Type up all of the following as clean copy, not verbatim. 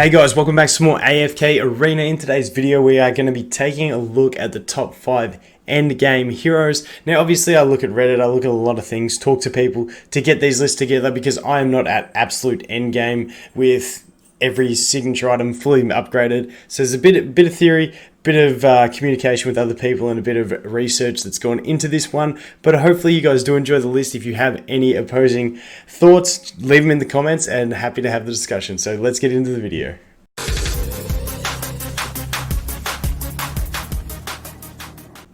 Hey guys, welcome back to some more AFK Arena. In today's video, we are going to be taking a look at the top 5 endgame heroes. Now, obviously, I look at Reddit, I look at a lot of things, talk to people to get these lists together because I am not at absolute endgame with every signature item fully upgraded. So there's a bit of theory, bit of communication with other people, and a bit of research that's gone into this one. But hopefully you guys do enjoy the list. If you have any opposing thoughts, leave them in the comments and happy to have the discussion. So let's get into the video.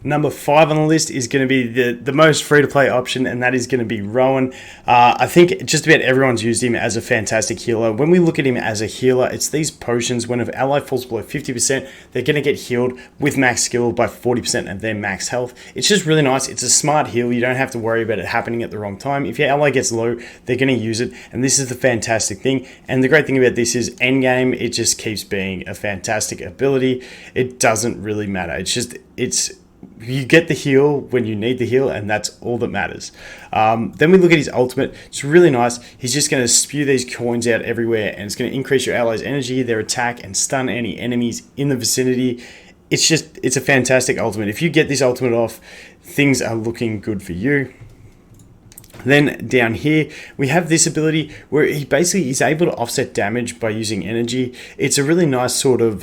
Number 5 on the list is going to be the most free-to-play option, and that is going to be Rowan. I think just about everyone's used him as a fantastic healer. When we look at him as a healer, it's these potions. When an ally falls below 50%, they're going to get healed with max skill by 40% of their max health. It's just really nice. It's a smart heal. You don't have to worry about it happening at the wrong time. If your ally gets low, they're going to use it, and this is the fantastic thing. And the great thing about this is endgame, it just keeps being a fantastic ability. It doesn't really matter. You get the heal when you need the heal, and that's all that matters. Then we look at his ultimate. It's really nice. He's just going to spew these coins out everywhere, and it's going to increase your allies' energy, their attack, and stun any enemies in the vicinity. It's a fantastic ultimate. If you get this ultimate off, things are looking good for you. Then down here, we have this ability where he basically is able to offset damage by using energy. It's a really nice sort of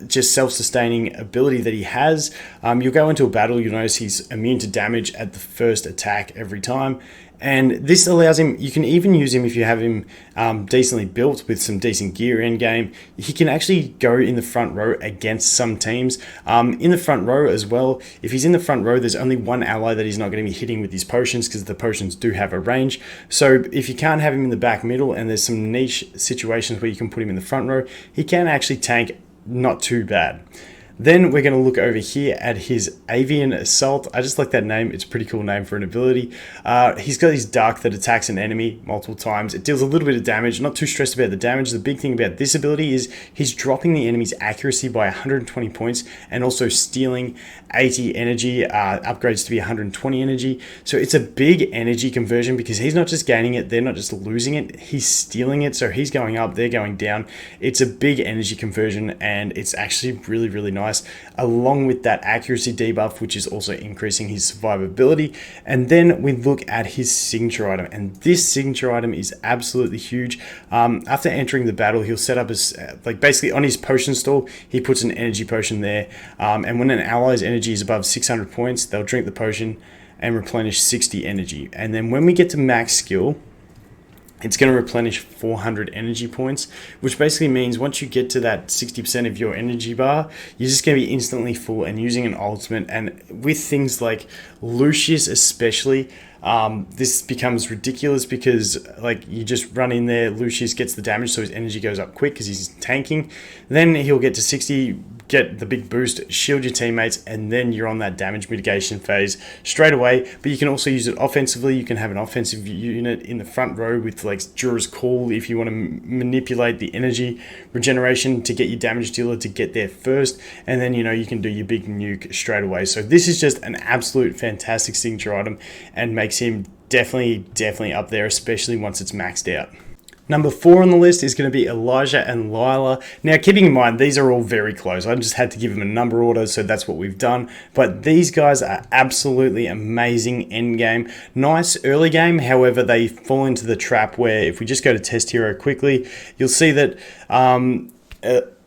just self-sustaining ability that he has. You'll go into a battle, you'll notice he's immune to damage at the first attack every time. And this allows him, you can even use him if you have him decently built with some decent gear in game. He can actually go in the front row against some teams. In the front row as well, if he's in the front row, there's only one ally that he's not going to be hitting with his potions because the potions do have a range. So if you can't have him in the back middle and there's some niche situations where you can put him in the front row, he can actually tank not too bad. Then we're going to look over here at his Avian Assault. I just like that name. It's a pretty cool name for an ability. He's got his Dark that attacks an enemy multiple times. It deals a little bit of damage. Not too stressed about the damage. The big thing about this ability is he's dropping the enemy's accuracy by 120 points and also stealing 80 energy, upgrades to be 120 energy. So it's a big energy conversion because he's not just gaining it, they're not just losing it, he's stealing it. So he's going up, they're going down. It's a big energy conversion, and it's actually really, really nice. Along with that accuracy debuff, which is also increasing his survivability. And then we look at his signature item, and this signature item is absolutely huge. After entering the battle, he'll set up his basically on his potion stall, he puts an energy potion there, and when an ally's energy is above 600 points, they'll drink the potion and replenish 60 energy. And then when we get to max skill, it's going to replenish 400 energy points, which basically means once you get to that 60% of your energy bar, you're just going to be instantly full and using an ultimate. And with things like Lucius especially, this becomes ridiculous because you just run in there, Lucius gets the damage, so his energy goes up quick because he's tanking. Then he'll get to 60, get the big boost, shield your teammates, and then you're on that damage mitigation phase straight away. But you can also use it offensively. You can have an offensive unit in the front row with Jura's Call if you want to manipulate the energy regeneration to get your damage dealer to get there first, and then you can do your big nuke straight away. So this is just an absolute fantastic signature item and makes him definitely up there, especially once it's maxed out. Number 4 on the list is going to be Elijah and Lila. Now, keeping in mind, these are all very close. I just had to give them a number order, so that's what we've done. But these guys are absolutely amazing end game. Nice early game, however, they fall into the trap where if we just go to test hero quickly, you'll see that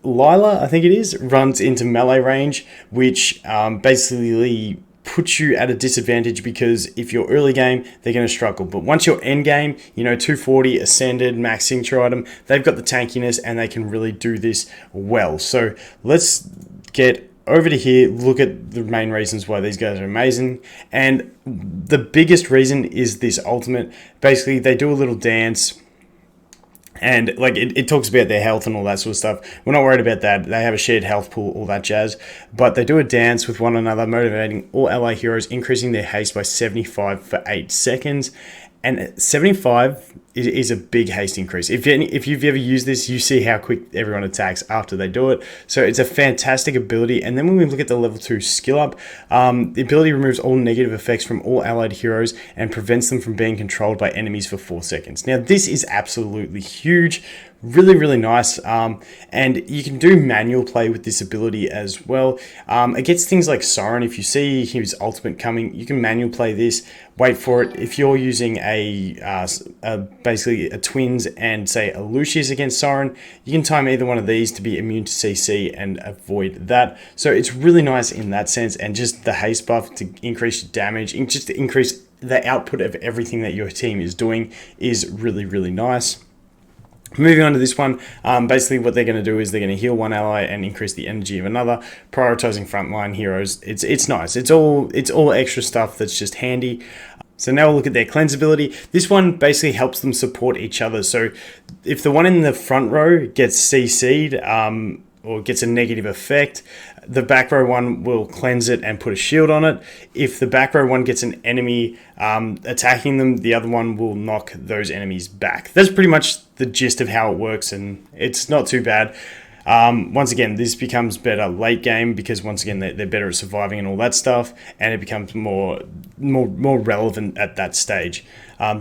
Lila, I think it is, runs into melee range, which basically puts you at a disadvantage because if you're early game, they're going to struggle. But once you're end game, 240 ascended max signature item, they've got the tankiness and they can really do this well. So let's get over to here, look at the main reasons why these guys are amazing. And the biggest reason is this ultimate. Basically, they do a little dance, and it talks about their health and all that sort of stuff. We're not worried about that. They have a shared health pool, all that jazz. But they do a dance with one another, motivating all ally heroes, increasing their haste by 75 for 8 seconds. And 75 is a big haste increase. If you've ever used this, you see how quick everyone attacks after they do it. So it's a fantastic ability. And then when we look at the level 2 skill up, the ability removes all negative effects from all allied heroes and prevents them from being controlled by enemies for 4 seconds. Now, this is absolutely huge really nice. And you can do manual play with this ability as well. Against things like Soren, if you see his ultimate coming, you can manual play this, wait for it. If you're using basically a twins and say a Lucius against Soren, you can time either one of these to be immune to CC and avoid that. So it's really nice in that sense, and just the haste buff to increase your damage, and just to increase the output of everything that your team is doing is really nice. Moving on to this one, basically what they're going to do is they're going to heal one ally and increase the energy of another, prioritizing frontline heroes. It's nice. It's all extra stuff that's just handy. So now we'll look at their cleanse ability. This one basically helps them support each other. So if the one in the front row gets CC'd, or gets a negative effect, the back row one will cleanse it and put a shield on it. If the back row one gets an enemy attacking them, the other one will knock those enemies back. That's pretty much the gist of how it works, and it's not too bad. Once again, this becomes better late game because once again they're better at surviving and all that stuff, and it becomes more relevant at that stage.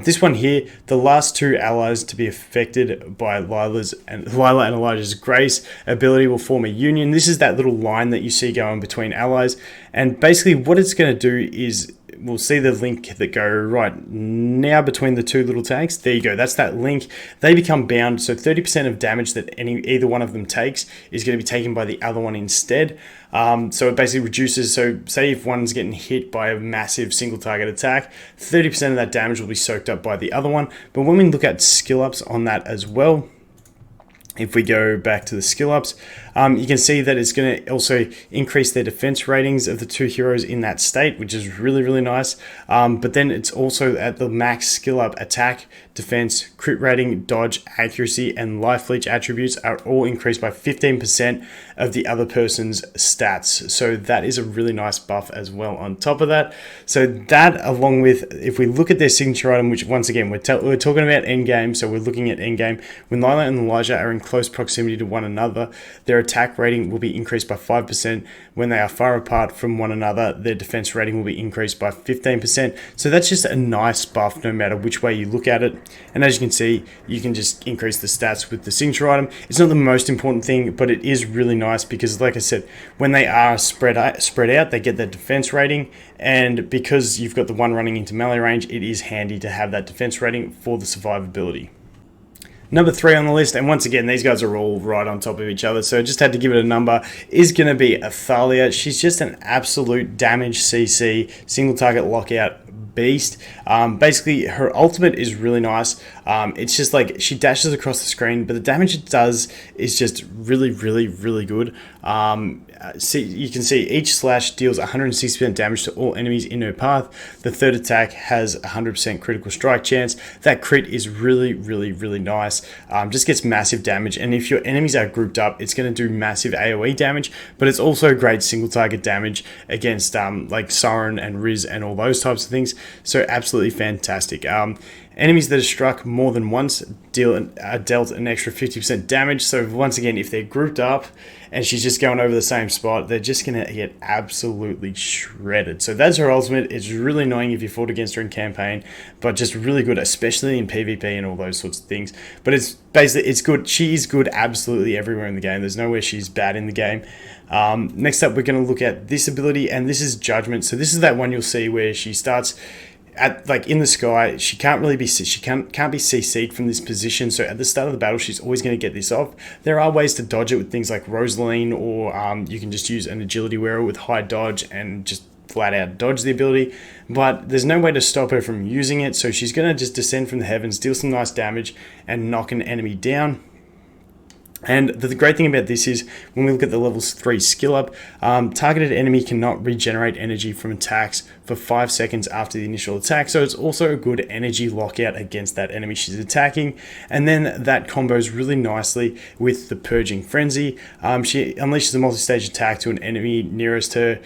This one here, the last two allies to be affected by Lila and Elijah's Grace ability will form a union. This is that little line that you see going between allies, and basically what it's going to do is, we'll see the link that go right now between the two little tags. There you go. That's that link. They become bound. So 30% of damage that either one of them takes is going to be taken by the other one instead. So it basically reduces. So say if one's getting hit by a massive single target attack, 30% of that damage will be soaked up by the other one. But when we look at skill ups on that as well, if we go back to the skill ups, you can see that it's going to also increase their defense ratings of the two heroes in that state, which is really nice. But then it's also at the max skill up attack, defense, crit rating, dodge, accuracy, and life leech attributes are all increased by 15% of the other person's stats. So that is a really nice buff as well on top of that. So that, along with, if we look at their signature item, which once again, we're talking about endgame, so we're looking at endgame. When Lila and Elijah are in close proximity to one another, their attack rating will be increased by 5%. When they are far apart from one another, their defense rating will be increased by 15%. So that's just a nice buff no matter which way you look at it. And as you can see, you can just increase the stats with the signature item. It's not the most important thing, but it is really nice because, like I said, when they are spread out, they get that defense rating. And because you've got the one running into melee range, it is handy to have that defense rating for the survivability. Number 3 on the list, and once again, these guys are all right on top of each other, so just had to give it a number, is going to be Athaliah. She's just an absolute damage CC, single target lockout beast. Basically, her ultimate is really nice. It's just like she dashes across the screen, but the damage it does is just really good. You can see each slash deals 160% damage to all enemies in her path. The third attack has 100% critical strike chance. That crit is really nice. Just gets massive damage, and if your enemies are grouped up, it's going to do massive AoE damage, but it's also great single target damage against like Soren and Riz and all those types of things. So absolutely fantastic. Enemies that are struck more than once are dealt an extra 50% damage. So once again, if they're grouped up and she's just going over the same spot, they're just going to get absolutely shredded. So that's her ultimate. It's really annoying if you fought against her in campaign, but just really good, especially in PvP and all those sorts of things. But it's basically, it's good. She is good absolutely everywhere in the game. There's nowhere she's bad in the game. Next up, we're going to look at this ability, and this is Judgment. So this is that one you'll see where she starts at, like, in the sky. She can't be CC'd from this position, so at the start of the battle she's always going to get this off. There are ways to dodge it with things like Rosaline, or you can just use an agility wearer with high dodge and just flat out dodge the ability, but there's no way to stop her from using it, so she's going to just descend from the heavens, deal some nice damage, and knock an enemy down. And the great thing about this is, when we look at the level 3 skill up, targeted enemy cannot regenerate energy from attacks for 5 seconds after the initial attack, so it's also a good energy lockout against that enemy she's attacking. And then that combos really nicely with the Purging Frenzy. She unleashes a multi-stage attack to an enemy nearest her,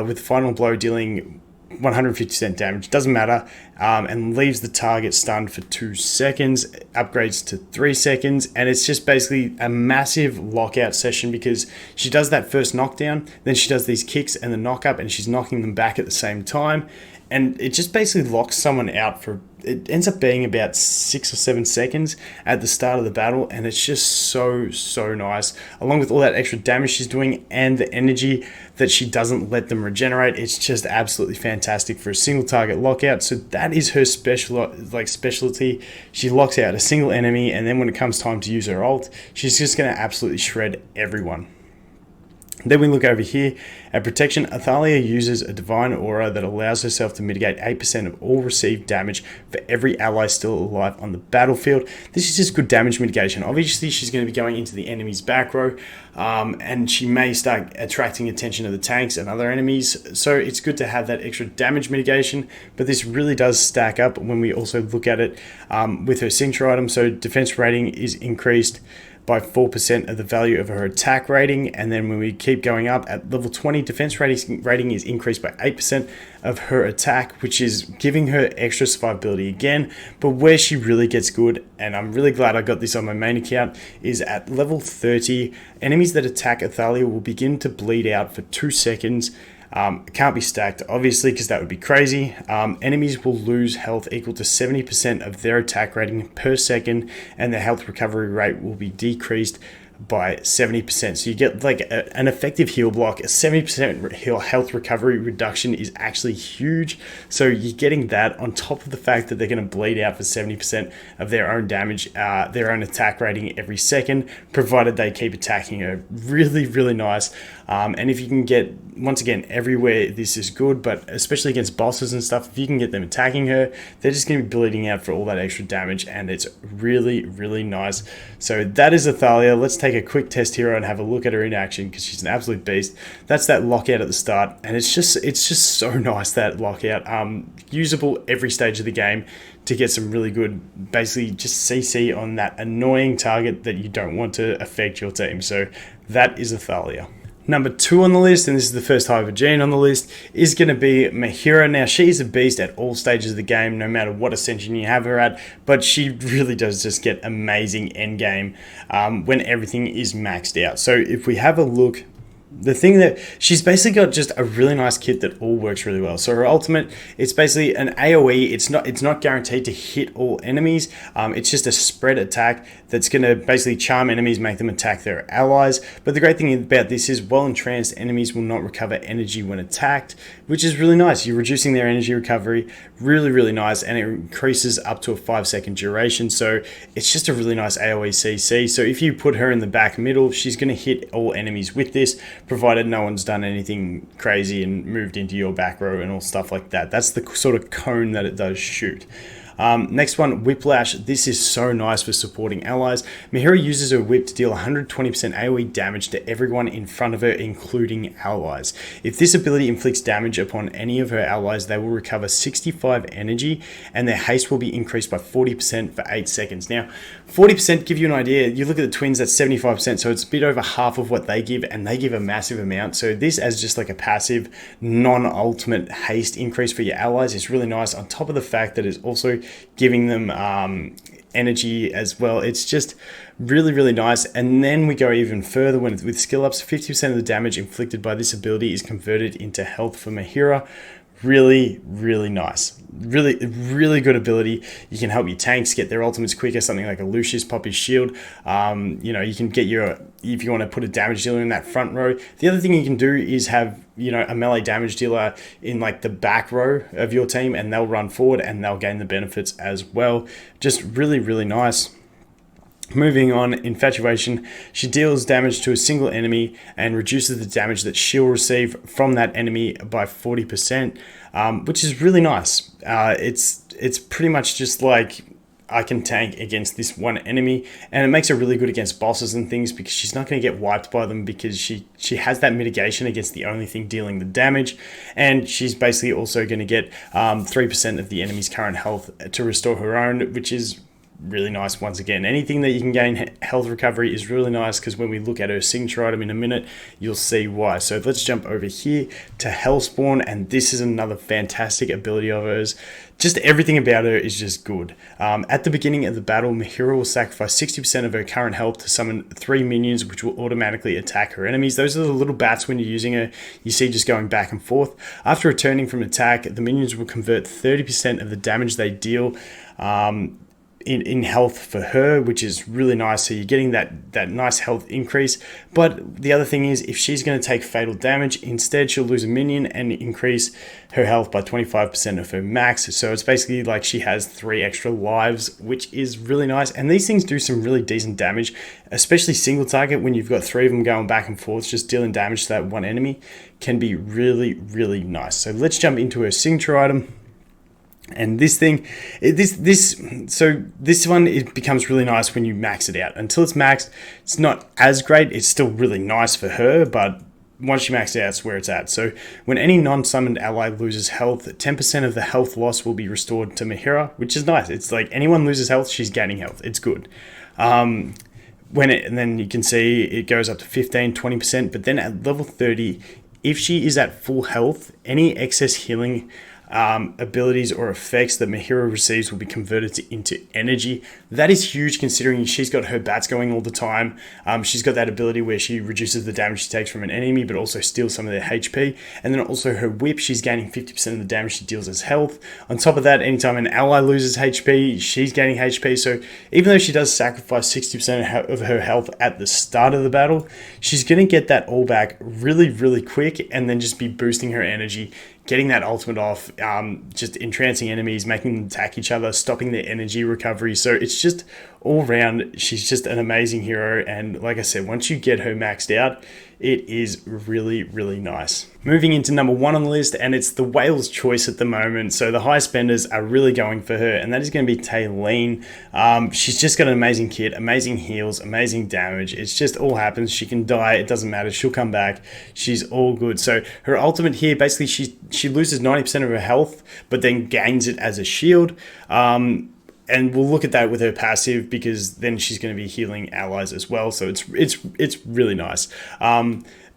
with the final blow dealing 150% damage, doesn't matter, and leaves the target stunned for 2 seconds, upgrades to 3 seconds, and it's just basically a massive lockout session because she does that first knockdown, then she does these kicks and the knock up, and she's knocking them back at the same time, and it just basically locks someone out for, it ends up being about 6 or 7 seconds at the start of the battle, and it's just so nice, along with all that extra damage she's doing and the energy that she doesn't let them regenerate. It's just absolutely fantastic for a single target lockout. So that is her specialty. She locks out a single enemy, and then when it comes time to use her ult, she's just going to absolutely shred everyone. Then we look over here at protection. Athaliah uses a divine aura that allows herself to mitigate 8% of all received damage for every ally still alive on the battlefield. This is just good damage mitigation. Obviously, she's going to be going into the enemy's back row, and she may start attracting attention of the tanks and other enemies. So it's good to have that extra damage mitigation, but this really does stack up when we also look at it with her signature item. So defense rating is increased by 4% of the value of her attack rating, and then when we keep going up at level 20, defense rating is increased by 8% of her attack, which is giving her extra survivability again. But where she really gets good, and I'm really glad I got this on my main account, is at level 30, enemies that attack Athaliah will begin to bleed out for 2 seconds. Can't be stacked, obviously, because that would be crazy. Enemies will lose health equal to 70% of their attack rating per second, and their health recovery rate will be decreased by 70%. So you get like an effective heal block. A 70% health recovery reduction is actually huge. So you're getting that on top of the fact that they're going to bleed out for 70% of their own damage, their own attack rating every second, provided they keep attacking her. Really nice. And if you can get, once again, everywhere this is good, but especially against bosses and stuff, if you can get them attacking her, they're just going to be bleeding out for all that extra damage, and it's really nice. So that is Athaliah. Let's take a quick test hero and have a look at her in action, because she's an absolute beast. That's that lockout at the start, and it's just so nice, that lockout. Usable every stage of the game to get some really good, basically just CC on that annoying target that you don't want to affect your team. So that is Athaliah. Number 2 on the list, and this is the first Hyper Gene on the list, is going to be Mahira. Now, she's a beast at all stages of the game, no matter what ascension you have her at, but she really does just get amazing endgame when everything is maxed out. So if we have a look, the thing that she's basically got, just a really nice kit that all works really well. So her ultimate, it's basically an AoE. It's not guaranteed to hit all enemies. It's just a spread attack that's going to basically charm enemies, make them attack their allies. But the great thing about this is, well entranced enemies will not recover energy when attacked, which is really nice. You're reducing their energy recovery, really nice, and it increases up to a 5-second duration. So it's just a really nice AoE CC. So if you put her in the back middle, she's going to hit all enemies with this, provided no one's done anything crazy and moved into your back row and all stuff like that. That's the sort of cone that it does shoot. Next one, Whiplash. This is so nice for supporting allies. Mahira uses her whip to deal 120% AoE damage to everyone in front of her, including allies. If this ability inflicts damage upon any of her allies, they will recover 65 energy, and their haste will be increased by 40% for 8 seconds. Now, 40% give you an idea. You look at the twins, that's 75%, so it's a bit over half of what they give, and they give a massive amount. So this, as just like a passive, non-ultimate haste increase for your allies, is really nice, on top of the fact that it's also giving them energy as well. It's just really nice. And then we go even further with skill ups. 50% of the damage inflicted by this ability is converted into health for Mahira. Really nice. Really good ability. You can help your tanks get their ultimates quicker, something like a Lucius pop his shield. You can get if you want to put a damage dealer in that front row. The other thing you can do is have, a melee damage dealer in like the back row of your team, and they'll run forward and they'll gain the benefits as well. Just really nice. Moving on, Infatuation. She deals damage to a single enemy and reduces the damage that she'll receive from that enemy by 40%, which is really nice. It's pretty much just like, I can tank against this one enemy, and it makes her really good against bosses and things, because she's not going to get wiped by them, because she has that mitigation against the only thing dealing the damage, and she's basically also going to get 3% of the enemy's current health to restore her own, which is really nice once again. Anything that you can gain health recovery is really nice, because when we look at her signature item in a minute, you'll see why. So let's jump over here to Hellspawn, and this is another fantastic ability of hers. Just everything about her is just good. At the beginning of the battle, Mahira will sacrifice 60% of her current health to summon 3 minions, which will automatically attack her enemies. Those are the little bats when you're using her, you see just going back and forth. After returning from attack, the minions will convert 30% of the damage they deal in health for her, which is really nice. So you're getting that nice health increase. But the other thing is, if she's going to take fatal damage, instead she'll lose a minion and increase her health by 25% of her max. So it's basically like she has 3 extra lives, which is really nice. And these things do some really decent damage, especially single target when you've got 3 of them going back and forth, just dealing damage to that one enemy can be really, really nice. So let's jump into her signature item. And this thing, this one, it becomes really nice when you max it out. Until it's maxed, it's not as great. It's still really nice for her, but once you max it out, it's where it's at. So when any non-summoned ally loses health, 10% of the health loss will be restored to Mahira, which is nice. It's like anyone loses health, she's gaining health. It's good. And then you can see it goes up to 15, 20%, but then at level 30, if she is at full health, any excess healing abilities or effects that Mahira receives will be converted into energy. That is huge, considering she's got her bats going all the time. She's got that ability where she reduces the damage she takes from an enemy, but also steals some of their HP. And then also her whip, she's gaining 50% of the damage she deals as health. On top of that, anytime an ally loses HP, she's gaining HP. So even though she does sacrifice 60% of her health at the start of the battle, she's going to get that all back really, really quick, and then just be boosting her energy, getting that ultimate off, just entrancing enemies, making them attack each other, stopping their energy recovery. So it's just all round, she's just an amazing hero. And like I said, once you get her maxed out, it is really, really nice. Moving into number 1 on the list, and it's the whale's choice at the moment. So the high spenders are really going for her, and that is going to be Athaliah. She's just got an amazing kit, amazing heals, amazing damage. It's just all happens. She can die, it doesn't matter. She'll come back. She's all good. So her ultimate here, basically she loses 90% of her health, but then gains it as a shield. And we'll look at that with her passive, because then she's going to be healing allies as well. So it's really nice.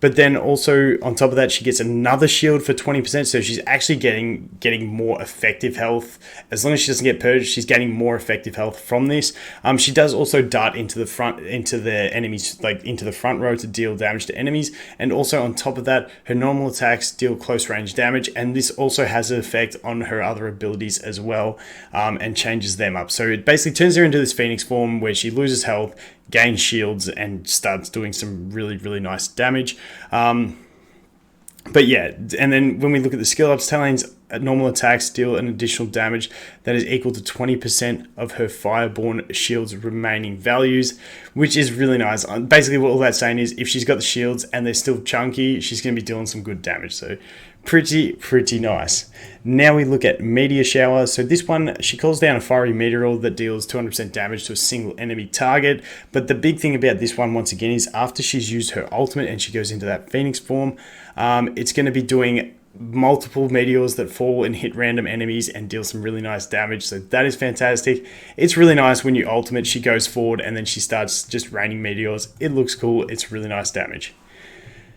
But then also on top of that, she gets another shield for 20%. So she's actually getting more effective health. As long as she doesn't get purged, she's getting more effective health from this. She does also dart into the enemies, like into the front row to deal damage to enemies. And also on top of that, her normal attacks deal close range damage. And this also has an effect on her other abilities as well, and changes them up. So it basically turns her into this Phoenix form where she loses health, gains shields, and starts doing some really, really nice damage. But yeah, and then when we look at the skill ups, Athaliah's normal attacks deal an additional damage that is equal to 20% of her Fireborn shield's remaining values, which is really nice. Basically, what all that's saying is if she's got the shields and they're still chunky, she's going to be dealing some good damage. So pretty nice. Now we look at Meteor Shower. So this one, she calls down a fiery meteor that deals 200% damage to a single enemy target. But the big thing about this one, once again, is after she's used her ultimate and she goes into that Phoenix form, it's going to be doing multiple meteors that fall and hit random enemies and deal some really nice damage. So that is fantastic. It's really nice when you ultimate, she goes forward and then she starts just raining meteors. It looks cool. It's really nice damage.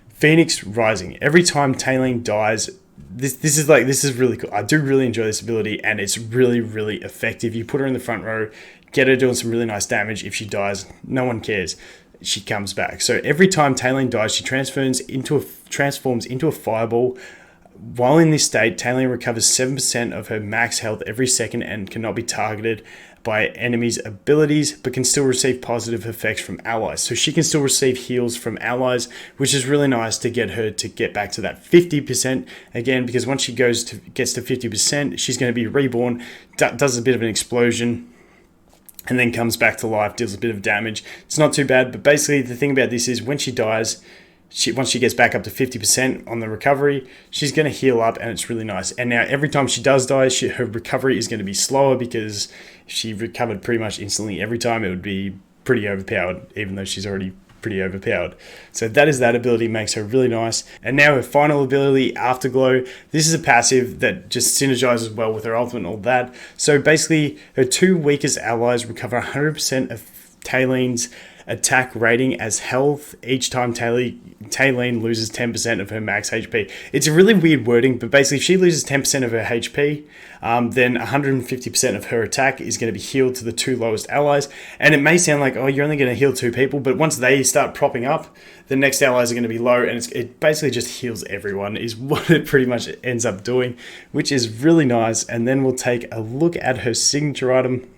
Phoenix Rising. Every time Athaliah dies, this is really cool. I do really enjoy this ability, and it's really, really effective. You put her in the front row, get her doing some really nice damage. If she dies, no one cares. She comes back. So every time Athaliah dies, she transforms into a fireball. While in this state, Athaliah recovers 7% of her max health every second and cannot be targeted by enemies' abilities, but can still receive positive effects from allies. So she can still receive heals from allies, which is really nice to get her to get back to that 50% again, because once she gets to 50%, she's going to be reborn, does a bit of an explosion, and then comes back to life, deals a bit of damage. It's not too bad, but basically the thing about this is when she dies, once she gets back up to 50% on the recovery, she's going to heal up, and it's really nice. And now every time she does die, her recovery is going to be slower, because if she recovered pretty much instantly every time, it would be pretty overpowered, even though she's already pretty overpowered. So that is that ability, makes her really nice. And now her final ability, Afterglow. This is a passive that just synergizes well with her ultimate and all that. So basically, her 2 weakest allies recover 100% of Tayleen's attack rating as health each time Taleen loses 10% of her max HP. It's a really weird wording, but basically if she loses 10% of her HP, then 150% of her attack is going to be healed to the 2 lowest allies. And it may sound like, oh, you're only going to heal 2 people, but once they start propping up, the next allies are going to be low, and it basically just heals everyone is what it pretty much ends up doing, which is really nice. And then we'll take a look at her signature item.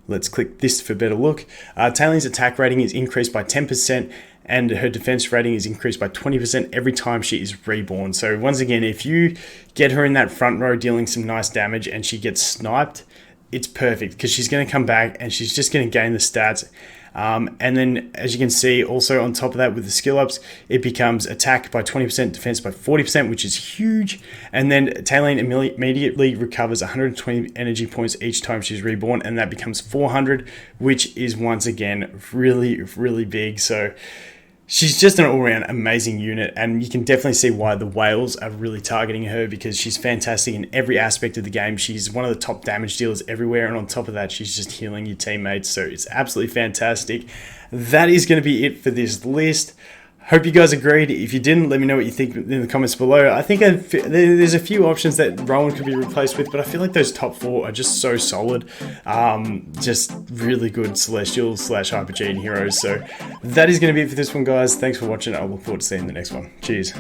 Let's click this for a better look. Tayleen's attack rating is increased by 10%, and her defense rating is increased by 20% every time she is reborn. So once again, if you get her in that front row dealing some nice damage and she gets sniped, it's perfect because she's going to come back and she's just going to gain the stats. And then, as you can see, also on top of that with the skill ups, it becomes attack by 20%, defense by 40%, which is huge. And then Taleen immediately recovers 120 energy points each time she's reborn, and that becomes 400, which is once again really, really big. So she's just an all-round amazing unit, and you can definitely see why the whales are really targeting her, because she's fantastic in every aspect of the game. She's one of the top damage dealers everywhere, and on top of that, she's just healing your teammates, so it's absolutely fantastic. That is going to be it for this list. Hope you guys agreed. If you didn't, let me know what you think in the comments below. I think there's a few options that Rowan could be replaced with, but I feel like those top 4 are just so solid. Just really good Celestial / Hypergene heroes. So that is going to be it for this one, guys. Thanks for watching. I look forward to seeing the next one. Cheers.